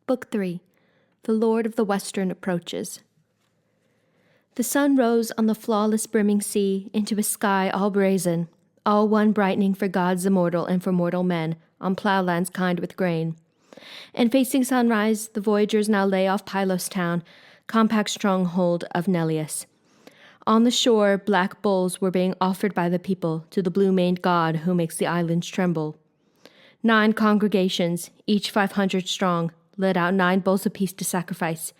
Book 3. The Lord of the Western Approaches. The sun rose on the flawless brimming sea into a sky all brazen, all one brightening for gods immortal and for mortal men, on ploughlands kind with grain. And facing sunrise, the voyagers now lay off Pylos town, compact stronghold of Neleus. On the shore, black bulls were being offered by the people to the blue-maned god who makes the islands tremble. 9 congregations, each 500 strong, led out 9 bulls apiece to sacrifice,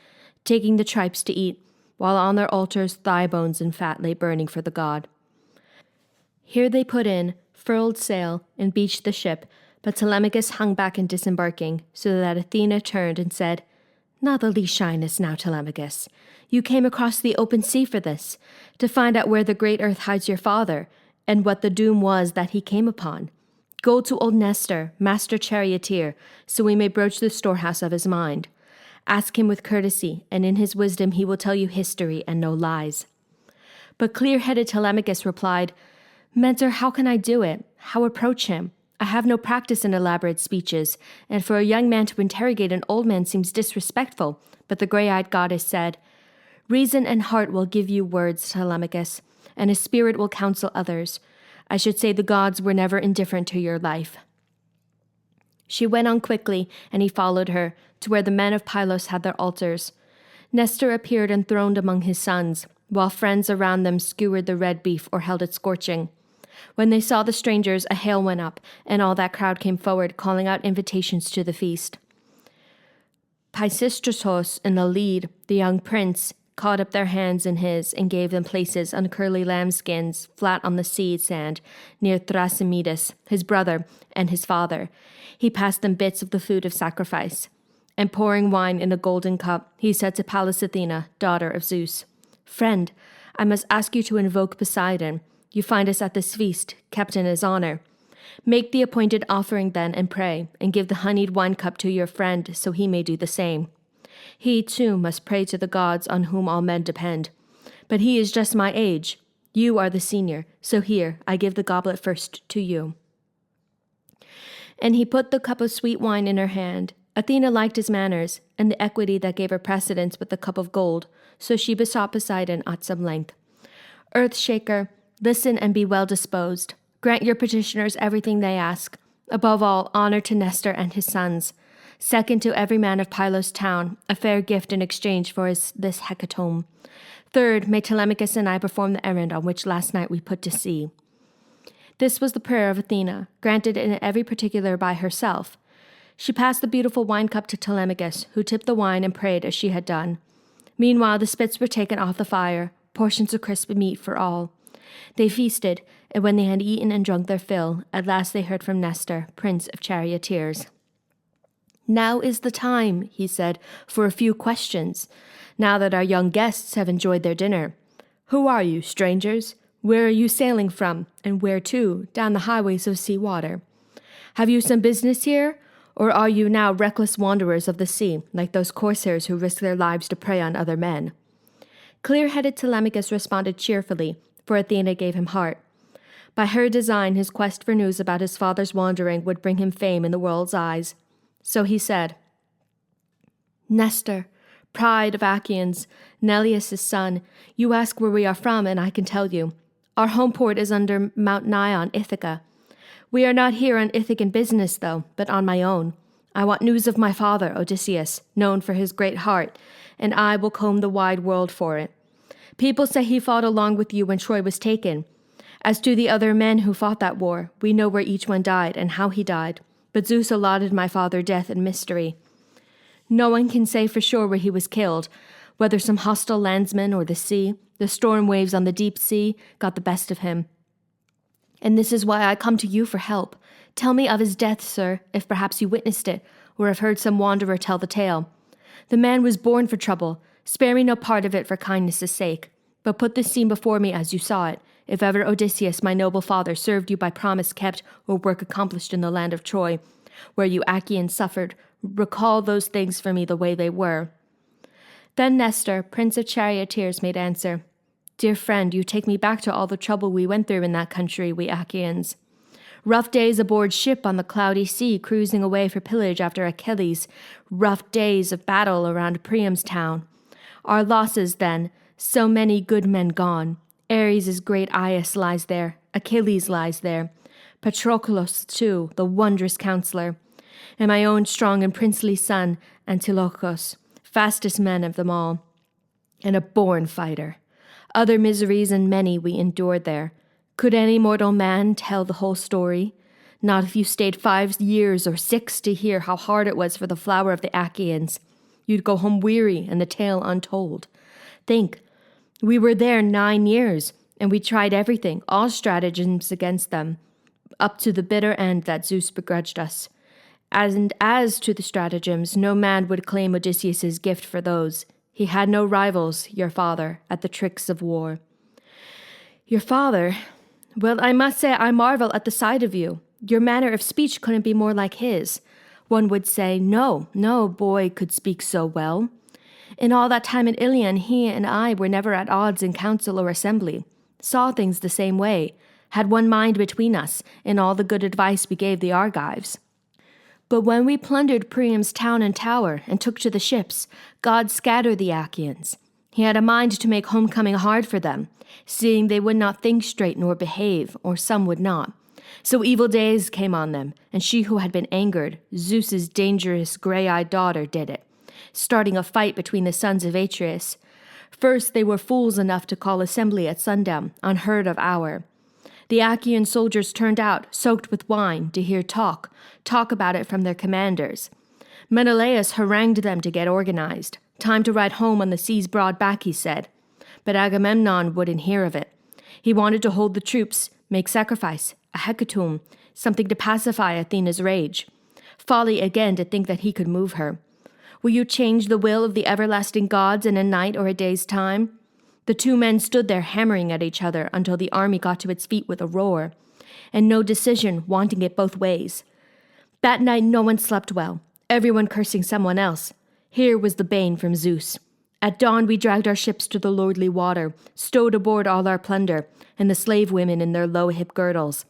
taking the tripes to eat, while on their altars thigh bones and fat lay burning for the god. Here they put in, furled sail, and beached the ship, but Telemachus hung back in disembarking, so that Athena turned and said, "Not the least shyness now, Telemachus. You came across the open sea for this, to find out where the great earth hides your father, and what the doom was that he came upon. Go to old Nestor, master charioteer, so we may broach the storehouse of his mind. Ask him with courtesy, and in his wisdom he will tell you history and no lies." But clear-headed Telemachus replied, "Mentor, how can I do it? How approach him? I have no practice in elaborate speeches, and for a young man to interrogate an old man seems disrespectful." But the gray-eyed goddess said, "Reason and heart will give you words, Telemachus, and a spirit will counsel others. I should say the gods were never indifferent to your life." She went on quickly, and he followed her, to where the men of Pylos had their altars. Nestor appeared enthroned among his sons, while friends around them skewered the red beef or held it scorching. When they saw the strangers, a hail went up, and all that crowd came forward, calling out invitations to the feast. Pisistratos, in the lead, the young prince, caught up their hands in his and gave them places on curly lambskins flat on the sea sand near Thrasymedes, his brother, and his father. He passed them bits of the food of sacrifice. And pouring wine in a golden cup, he said to Pallas Athena, daughter of Zeus, "Friend, I must ask you to invoke Poseidon. You find us at this feast, kept in his honor. Make the appointed offering then and pray, and give the honeyed wine cup to your friend so he may do the same. He, too, must pray to the gods on whom all men depend. But he is just my age. You are the senior, so here, I give the goblet first to you." And he put the cup of sweet wine in her hand. Athena liked his manners, and the equity that gave her precedence with the cup of gold, so she besought Poseidon at some length. "Earth-shaker, listen and be well disposed. Grant your petitioners everything they ask. Above all, honor to Nestor and his sons. Second, to every man of Pylos town, a fair gift in exchange for this hecatomb. Third, may Telemachus and I perform the errand on which last night we put to sea." This was the prayer of Athena, granted in every particular by herself. She passed the beautiful wine cup to Telemachus, who tipped the wine and prayed as she had done. Meanwhile, the spits were taken off the fire, portions of crisp meat for all. They feasted, and when they had eaten and drunk their fill, at last they heard from Nestor, prince of charioteers. "Now is the time," he said, "for a few questions, now that our young guests have enjoyed their dinner. Who are you, strangers? Where are you sailing from, and where to, down the highways of sea water? Have you some business here, or are you now reckless wanderers of the sea, like those corsairs who risk their lives to prey on other men?" Clear-headed Telemachus responded cheerfully, for Athena gave him heart. By her design, his quest for news about his father's wandering would bring him fame in the world's eyes. So he said, "Nestor, pride of Achaeans, Neleus' son, you ask where we are from, and I can tell you. Our home port is under Mount Nion, Ithaca. We are not here on Ithacan business, though, but on my own. I want news of my father, Odysseus, known for his great heart, and I will comb the wide world for it. People say he fought along with you when Troy was taken. As to the other men who fought that war, we know where each one died and how he died, but Zeus allotted my father death in mystery. No one can say for sure where he was killed, whether some hostile landsman or the sea, the storm waves on the deep sea, got the best of him. And this is why I come to you for help. Tell me of his death, sir, if perhaps you witnessed it, or have heard some wanderer tell the tale. The man was born for trouble. Spare me no part of it for kindness' sake, but put this scene before me as you saw it. If ever Odysseus, my noble father, served you by promise kept or work accomplished in the land of Troy, where you Achaeans suffered, recall those things for me the way they were." Then Nestor, prince of charioteers, made answer, "Dear friend, you take me back to all the trouble we went through in that country, we Achaeans. Rough days aboard ship on the cloudy sea, cruising away for pillage after Achilles. Rough days of battle around Priam's town. Our losses, then, so many good men gone. Ares' great Aias lies there. Achilles lies there. Patroclus, too, the wondrous counselor. And my own strong and princely son, Antilochus, fastest man of them all, and a born fighter. Other miseries and many we endured there. Could any mortal man tell the whole story? Not if you stayed 5 years or 6 to hear how hard it was for the flower of the Achaeans. You'd go home weary and the tale untold. Think, we were there 9 years, and we tried everything, all stratagems against them, up to the bitter end that Zeus begrudged us. And as to the stratagems, no man would claim Odysseus' gift for those. He had no rivals, your father, at the tricks of war. Your father? Well, I must say I marvel at the sight of you. Your manner of speech couldn't be more like his. One would say, no boy could speak so well. In all that time at Ilion, he and I were never at odds in council or assembly, saw things the same way, had one mind between us in all the good advice we gave the Argives. But when we plundered Priam's town and tower and took to the ships, God scattered the Achaeans. He had a mind to make homecoming hard for them, seeing they would not think straight nor behave, or some would not. So evil days came on them, and she who had been angered, Zeus's dangerous gray-eyed daughter, did it, starting a fight between the sons of Atreus. First they were fools enough to call assembly at sundown, unheard of hour. The Achaean soldiers turned out, soaked with wine, to hear talk about it from their commanders. Menelaus harangued them to get organized. Time to ride home on the sea's broad back, he said. But Agamemnon wouldn't hear of it. He wanted to hold the troops, make sacrifice, a hecatomb, something to pacify Athena's rage. Folly again to think that he could move her. Will you change the will of the everlasting gods in a night or a day's time? The 2 men stood there hammering at each other until the army got to its feet with a roar, and no decision, wanting it both ways. That night no one slept well, everyone cursing someone else. Here was the bane from Zeus. At dawn we dragged our ships to the lordly water, stowed aboard all our plunder, and the slave women in their low hip girdles.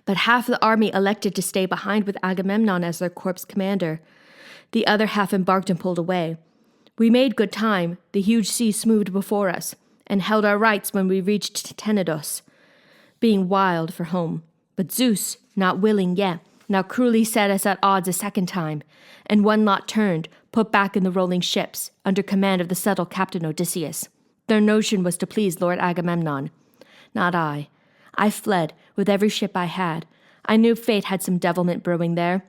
But half the army elected to stay behind with Agamemnon as their corps commander. The other half embarked and pulled away. We made good time, the huge sea smoothed before us, and held our rights when we reached Tenedos, being wild for home. But Zeus, not willing yet, now cruelly set us at odds a second time, and one lot turned, put back in the rolling ships, under command of the subtle captain Odysseus. Their notion was to please Lord Agamemnon. Not I. I fled, with every ship I had. I knew fate had some devilment brewing there.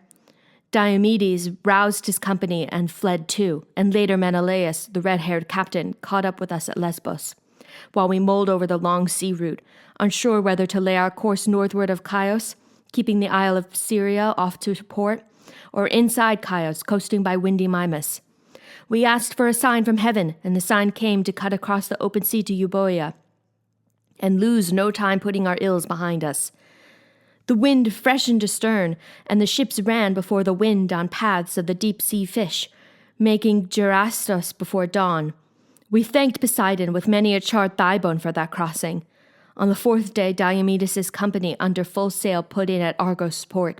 Diomedes roused his company and fled too, and later Menelaus, the red-haired captain, caught up with us at Lesbos, while we mulled over the long sea route, unsure whether to lay our course northward of Chios, keeping the Isle of Syria off to port, or inside Chios, coasting by windy Mimas. We asked for a sign from heaven, and the sign came to cut across the open sea to Euboea, and lose no time putting our ills behind us. The wind freshened astern, and the ships ran before the wind on paths of the deep-sea fish, making Gerastos before dawn. We thanked Poseidon with many a charred thigh bone for that crossing. On the 4th day, Diomedes' company under full sail put in at Argos port,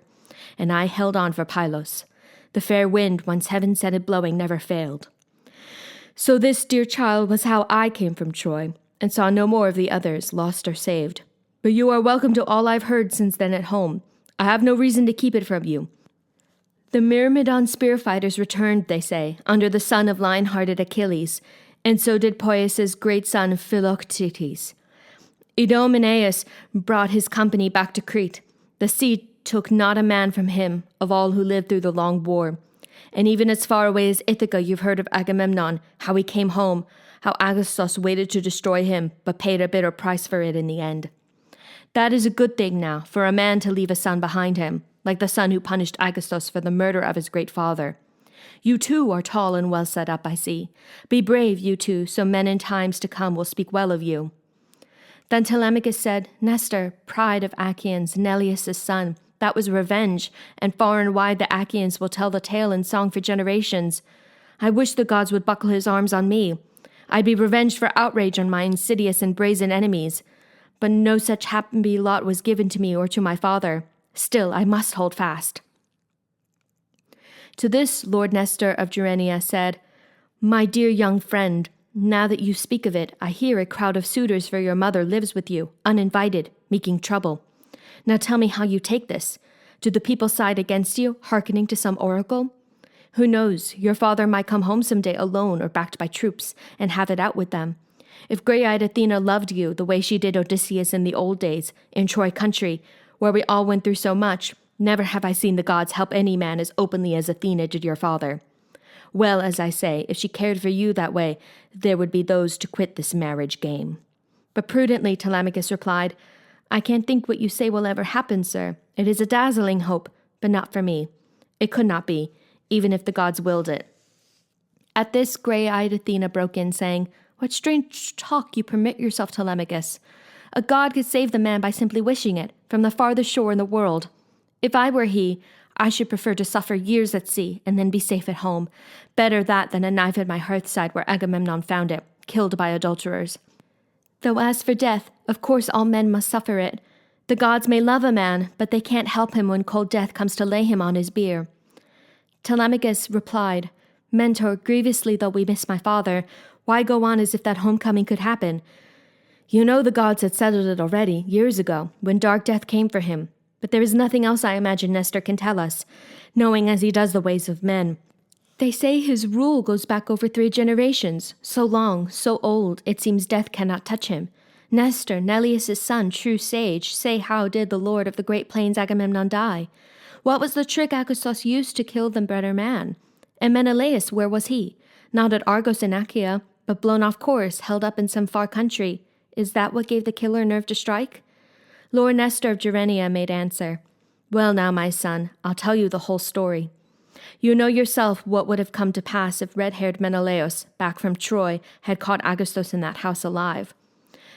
and I held on for Pylos. The fair wind, once heaven set it blowing, never failed. So this, dear child, was how I came from Troy, and saw no more of the others, lost or saved. But you are welcome to all I've heard since then at home. I have no reason to keep it from you. The Myrmidon spear fighters returned, they say, under the son of lion-hearted Achilles, and so did Poeas' great son Philoctetes. Idomeneus brought his company back to Crete. The sea took not a man from him, of all who lived through the long war. And even as far away as Ithaca you've heard of Agamemnon, how he came home, how Agastos waited to destroy him, but paid a bitter price for it in the end. That is a good thing now, for a man to leave a son behind him, like the son who punished Agastos for the murder of his great father. You too are tall and well set up, I see. Be brave, you two, so men in times to come will speak well of you. Then Telemachus said, Nestor, pride of Achaeans, Neleus' son, that was revenge, and far and wide the Achaeans will tell the tale in song for generations. I wish the gods would buckle his arms on me. I'd be revenged for outrage on my insidious and brazen enemies. But no such happy lot was given to me or to my father. Still, I must hold fast." To this, Lord Nestor of Gerenia said, "My dear young friend, now that you speak of it, I hear a crowd of suitors for your mother lives with you, uninvited, making trouble. Now tell me how you take this. Do the people side against you, hearkening to some oracle? Who knows, your father might come home some day alone or backed by troops, and have it out with them. If grey-eyed Athena loved you the way she did Odysseus in the old days, in Troy country, where we all went through so much, never have I seen the gods help any man as openly as Athena did your father. Well, as I say, if she cared for you that way, there would be those to quit this marriage game." But prudently Telemachus replied, "I can't think what you say will ever happen, sir. It is a dazzling hope, but not for me. It could not be, even if the gods willed it." At this, grey-eyed Athena broke in, saying, "What strange talk you permit yourself, Telemachus. A god could save the man by simply wishing it, from the farthest shore in the world. If I were he, I should prefer to suffer years at sea and then be safe at home. Better that than a knife at my hearthside where Agamemnon found it, killed by adulterers. Though as for death, of course all men must suffer it. The gods may love a man, but they can't help him when cold death comes to lay him on his bier." Telemachus replied, "Mentor, grievously though we miss my father, why go on as if that homecoming could happen? You know the gods had settled it already, years ago, when dark death came for him. But there is nothing else I imagine Nestor can tell us, knowing as he does the ways of men. They say his rule goes back over 3 generations, so long, so old, it seems death cannot touch him. Nestor, Neleus' son, true sage, say how did the lord of the great plains Agamemnon die? What was the trick Agastos used to kill the better man? And Menelaus, where was he? Not at Argos in Achaea, but blown off course, held up in some far country. Is that what gave the killer nerve to strike?" Lord Nestor of Gerenia made answer, "Well now, my son, I'll tell you the whole story. You know yourself what would have come to pass if red-haired Menelaus, back from Troy, had caught Agastos in that house alive.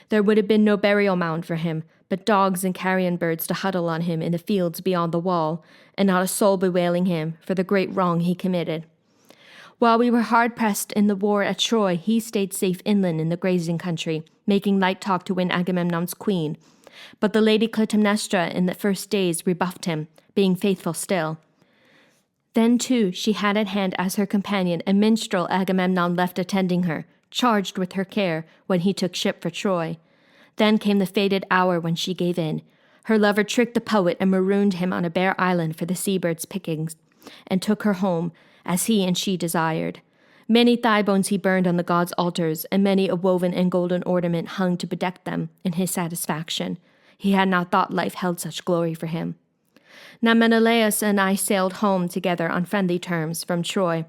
There would have been no burial mound for him, but dogs and carrion birds to huddle on him in the fields beyond the wall, and not a soul bewailing him for the great wrong he committed. While we were hard-pressed in the war at Troy, he stayed safe inland in the grazing country, making light talk to win Agamemnon's queen. But the lady Clytemnestra in the first days rebuffed him, being faithful still. Then, too, she had at hand as her companion a minstrel Agamemnon left attending her, charged with her care, when he took ship for Troy. Then came the fated hour when she gave in. Her lover tricked the poet and marooned him on a bare island for the seabirds' pickings, and took her home, as he and she desired. Many thigh bones he burned on the gods' altars, and many a woven and golden ornament hung to bedeck them, in his satisfaction. He had not thought life held such glory for him. Now Menelaus and I sailed home together on friendly terms from Troy.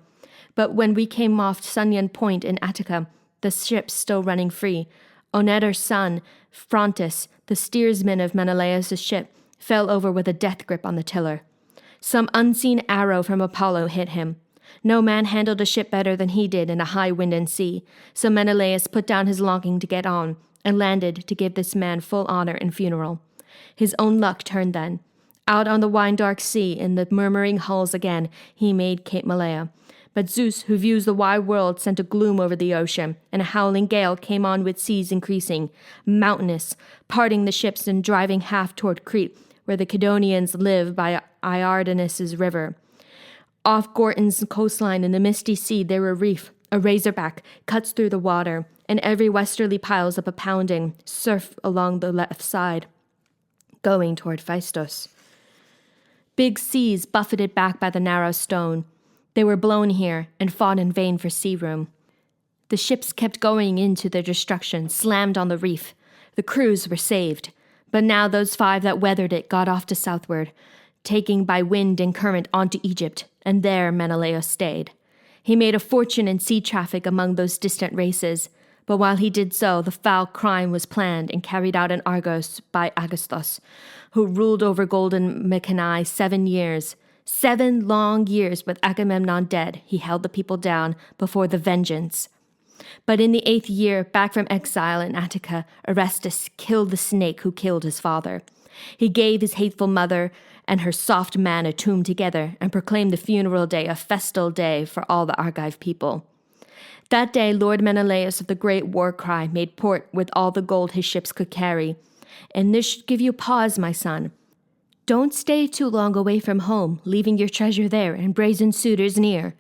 But when we came off Sunian Point in Attica, the ships still running free, Onedar's son, Phrontis, the steersman of Menelaus' ship, fell over with a death grip on the tiller. Some unseen arrow from Apollo hit him. No man handled a ship better than he did in a high wind and sea, so Menelaus put down his longing to get on, and landed to give this man full honor and funeral. His own luck turned then. Out on the wine-dark sea, in the murmuring hulls again, he made Cape Malea. But Zeus, who views the wide world, sent a gloom over the ocean, and a howling gale came on with seas increasing, mountainous, parting the ships and driving half toward Crete, where the Cadonians live by Iardanus' river. Off Gorton's coastline in the misty sea there a reef, a razorback, cuts through the water, and every westerly piles up a pounding surf along the left side, going toward Phaistos. Big seas buffeted back by the narrow stone. They were blown here and fought in vain for sea room. The ships kept going into their destruction, slammed on the reef. The crews were saved, but now those 5 that weathered it got off to southward, taking by wind and current on to Egypt, and there Menelaus stayed. He made a fortune in sea traffic among those distant races, but while he did so, the foul crime was planned and carried out in Argos by Agastos, who ruled over golden Mycenae 7 years. 7 long years with Agamemnon dead, he held the people down before the vengeance. But in the 8th year, back from exile in Attica, Orestes killed the snake who killed his father. He gave his hateful mother and her soft man a tomb together, and proclaimed the funeral day a festal day for all the Argive people. That day Lord Menelaus of the great war cry made port with all the gold his ships could carry. And this should give you pause, my son. Don't stay too long away from home, leaving your treasure there and brazen suitors near.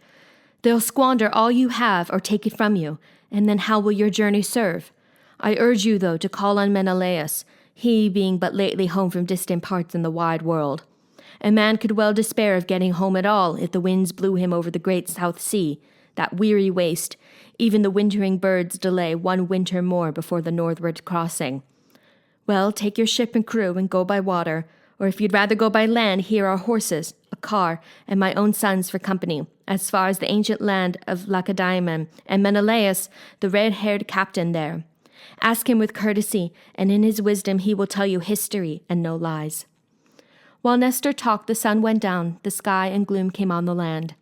They'll squander all you have or take it from you, and then how will your journey serve? I urge you, though, to call on Menelaus, he being but lately home from distant parts in the wide world. A man could well despair of getting home at all if the winds blew him over the great South Sea, that weary waste. Even the wintering birds delay one winter more before the northward crossing. Well, take your ship and crew and go by water, or if you'd rather go by land, here are horses, a car, and my own sons for company, as far as the ancient land of Lacedaemon, and Menelaus, the red-haired captain there. Ask him with courtesy, and in his wisdom he will tell you history and no lies. While Nestor talked, the sun went down, the sky and gloom came on the land.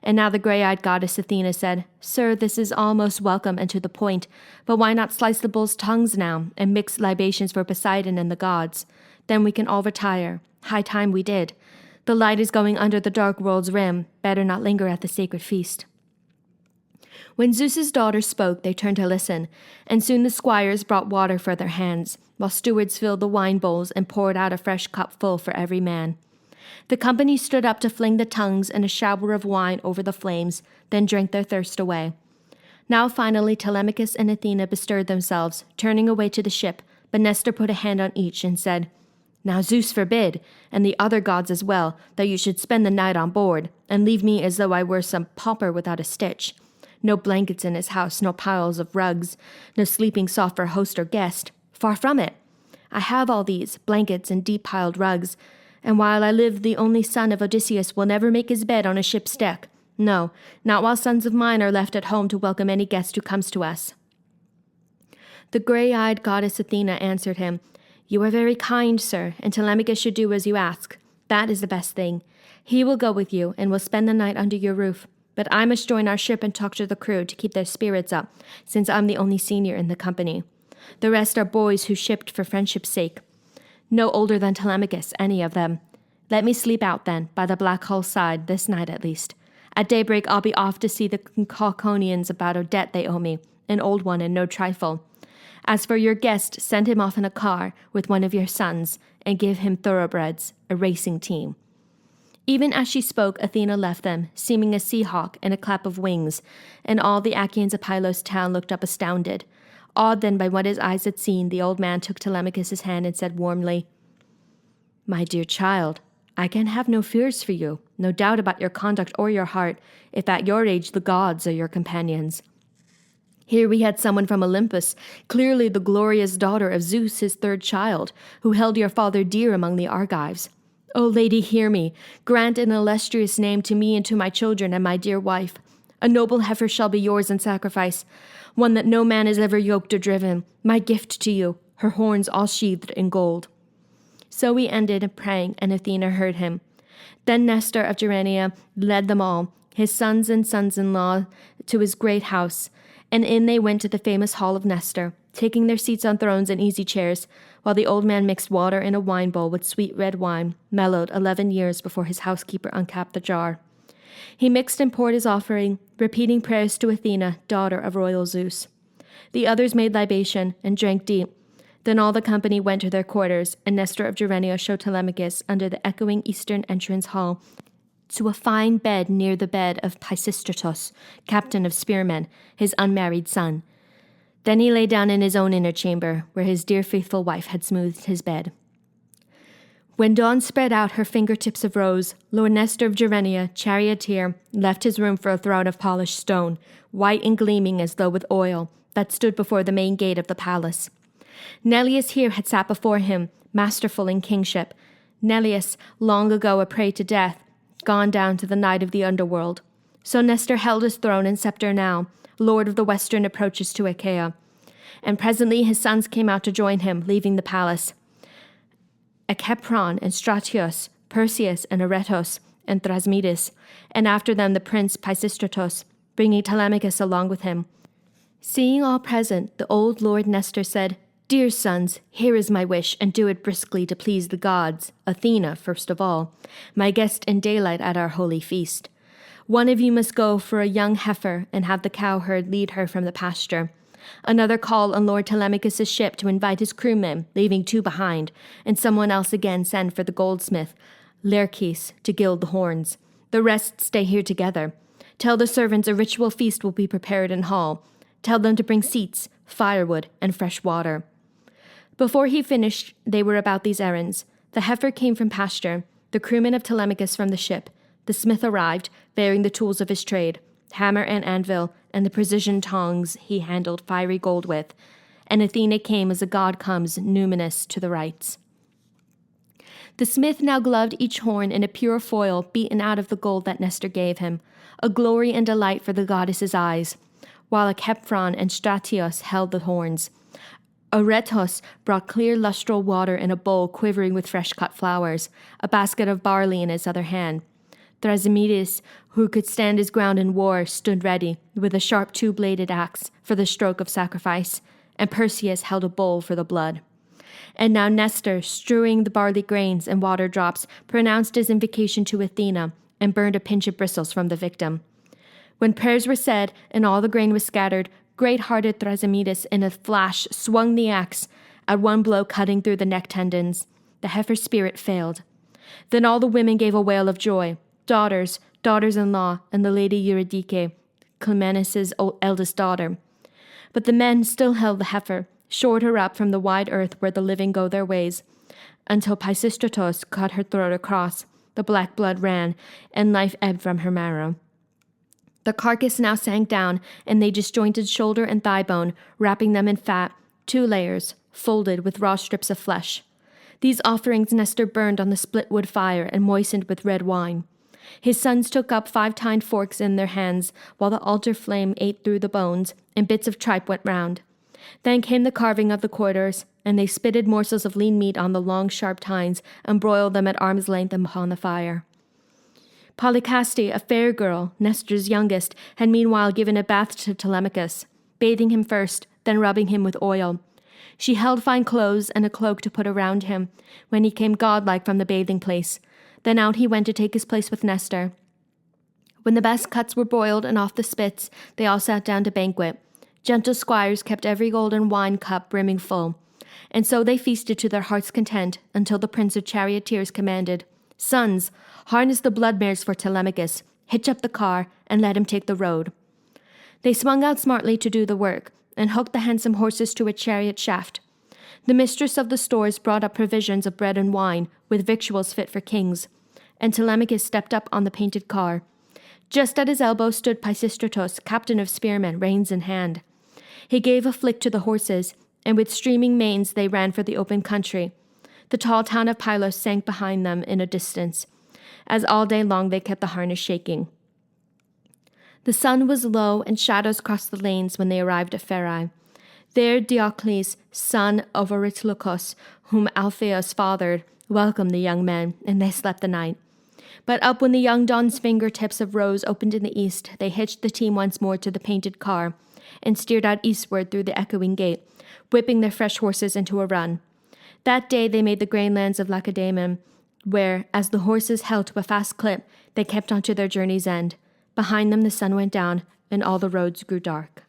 And now the gray-eyed goddess Athena said, Sir, this is all most welcome and to the point, but why not slice the bulls' tongues now, and mix libations for Poseidon and the gods? Then we can all retire. High time we did. The light is going under the dark world's rim. Better not linger at the sacred feast. When Zeus's daughters spoke, they turned to listen, and soon the squires brought water for their hands, while stewards filled the wine bowls and poured out a fresh cup full for every man. The company stood up to fling the tongues and a shower of wine over the flames, then drank their thirst away. Now finally Telemachus and Athena bestirred themselves, turning away to the ship, but Nestor put a hand on each and said, Now Zeus forbid, and the other gods as well, that you should spend the night on board, and leave me as though I were some pauper without a stitch. No blankets in his house, no piles of rugs, no sleeping soft for host or guest. Far from it. I have all these, blankets and deep-piled rugs, and while I live the only son of Odysseus will never make his bed on a ship's deck. No, not while sons of mine are left at home to welcome any guest who comes to us. The gray-eyed goddess Athena answered him, You are very kind, sir, and Telemachus should do as you ask. That is the best thing. He will go with you, and will spend the night under your roof. But I must join our ship and talk to the crew to keep their spirits up, since I'm the only senior in the company. The rest are boys who shipped for friendship's sake. No older than Telemachus, any of them. Let me sleep out, then, by the Black Hull's side, this night at least. At daybreak I'll be off to see the Cauconians about a debt they owe me, an old one and no trifle. As for your guest, send him off in a car with one of your sons, and give him thoroughbreds, a racing team. Even as she spoke, Athena left them, seeming a sea-hawk and a clap of wings, and all the Achaeans of Pylos town looked up astounded. Awed then by what his eyes had seen, the old man took Telemachus' hand and said warmly, My dear child, I can have no fears for you, no doubt about your conduct or your heart, if at your age the gods are your companions. Here we had someone from Olympus, clearly the glorious daughter of Zeus, his third child, who held your father dear among the Argives. O lady, hear me. Grant an illustrious name to me and to my children and my dear wife. A noble heifer shall be yours in sacrifice, one that no man has ever yoked or driven, my gift to you, her horns all sheathed in gold. So he ended, praying, and Athena heard him. Then Nestor of Gerenia led them all, his sons and sons-in-law, to his great house, and in they went to the famous hall of Nestor, taking their seats on thrones and easy chairs, while the old man mixed water in a wine bowl with sweet red wine, mellowed 11 years before his housekeeper uncapped the jar. He mixed and poured his offering, repeating prayers to Athena, daughter of royal Zeus. The others made libation and drank deep. Then all the company went to their quarters, and Nestor of Gerenia showed Telemachus under the echoing eastern entrance hall to a fine bed near the bed of Pisistratus, captain of spearmen, his unmarried son. Then he lay down in his own inner chamber, where his dear faithful wife had smoothed his bed. When dawn spread out her fingertips of rose, Lord Nestor of Gerenia, charioteer, left his room for a throne of polished stone, white and gleaming as though with oil, that stood before the main gate of the palace. Neleus here had sat before him, masterful in kingship. Neleus, long ago a prey to death, gone down to the night of the underworld. So Nestor held his throne and scepter now, lord of the western approaches to Achaea. And presently his sons came out to join him, leaving the palace. Echepron and Stratius, Perseus and Aretos, and Thrasmedes, and after them the prince Pisistratus, bringing Telemachus along with him. Seeing all present, the old lord Nestor said, Dear sons, here is my wish, and do it briskly to please the gods, Athena first of all, my guest in daylight at our holy feast. One of you must go for a young heifer and have the cowherd lead her from the pasture. Another call on Lord Telemachus' ship to invite his crewmen, leaving 2 behind, and someone else again send for the goldsmith, Laerces, to gild the horns. The rest stay here together. Tell the servants a ritual feast will be prepared in hall. Tell them to bring seats, firewood, and fresh water. Before he finished, they were about these errands. The heifer came from pasture, the crewmen of Telemachus from the ship. The smith arrived, bearing the tools of his trade, hammer and anvil, and the precision tongs he handled fiery gold with. And Athena came as a god comes, numinous to the rites. The smith now gloved each horn in a pure foil beaten out of the gold that Nestor gave him, a glory and delight for the goddess's eyes, while Achephron and Stratios held the horns. Aretos brought clear lustral water in a bowl quivering with fresh-cut flowers, a basket of barley in his other hand. Thrasymedes, who could stand his ground in war, stood ready, with a sharp 2-bladed axe for the stroke of sacrifice, and Perseus held a bowl for the blood. And now Nestor, strewing the barley grains and water drops, pronounced his invocation to Athena, and burned a pinch of bristles from the victim. When prayers were said, and all the grain was scattered, great-hearted Thrasymedes in a flash swung the axe, at one blow cutting through the neck tendons. The heifer's spirit failed. Then all the women gave a wail of joy, daughters, daughters-in-law, and the lady Eurydice, Clemence's eldest daughter. But the men still held the heifer, shored her up from the wide earth where the living go their ways, until Pisistratos cut her throat across. The black blood ran, and life ebbed from her marrow. The carcass now sank down, and they disjointed shoulder and thigh bone, wrapping them in fat, 2 layers, folded with raw strips of flesh. These offerings Nestor burned on the split wood fire and moistened with red wine. His sons took up 5-tined forks in their hands, while the altar flame ate through the bones, and bits of tripe went round. Then came the carving of the quarters, and they spitted morsels of lean meat on the long, sharp tines, and broiled them at arm's length upon the fire. Polycaste, a fair girl, Nestor's youngest, had meanwhile given a bath to Telemachus, bathing him first, then rubbing him with oil. She held fine clothes and a cloak to put around him, when he came godlike from the bathing place. Then out he went to take his place with Nestor. When the best cuts were broiled and off the spits, they all sat down to banquet. Gentle squires kept every golden wine cup brimming full. And so they feasted to their heart's content, until the prince of charioteers commanded, "Sons, harness the blood mares for Telemachus, hitch up the car, and let him take the road." They swung out smartly to do the work, and hooked the handsome horses to a chariot shaft. The mistress of the stores brought up provisions of bread and wine, with victuals fit for kings, and Telemachus stepped up on the painted car. Just at his elbow stood Pisistratos, captain of spearmen, reins in hand. He gave a flick to the horses, and with streaming manes they ran for the open country. The tall town of Pylos sank behind them in a distance, as all day long they kept the harness shaking. The sun was low, and shadows crossed the lanes when they arrived at Pherae. There Diocles, son of Aritlochus, whom Alpheus fathered, welcomed the young men, and they slept the night. But up when the young dawn's fingertips of rose opened in the east, they hitched the team once more to the painted car, and steered out eastward through the echoing gate, whipping their fresh horses into a run. That day they made the grain lands of Lacedaemon, where, as the horses held to a fast clip, they kept on to their journey's end. Behind them the sun went down, and all the roads grew dark.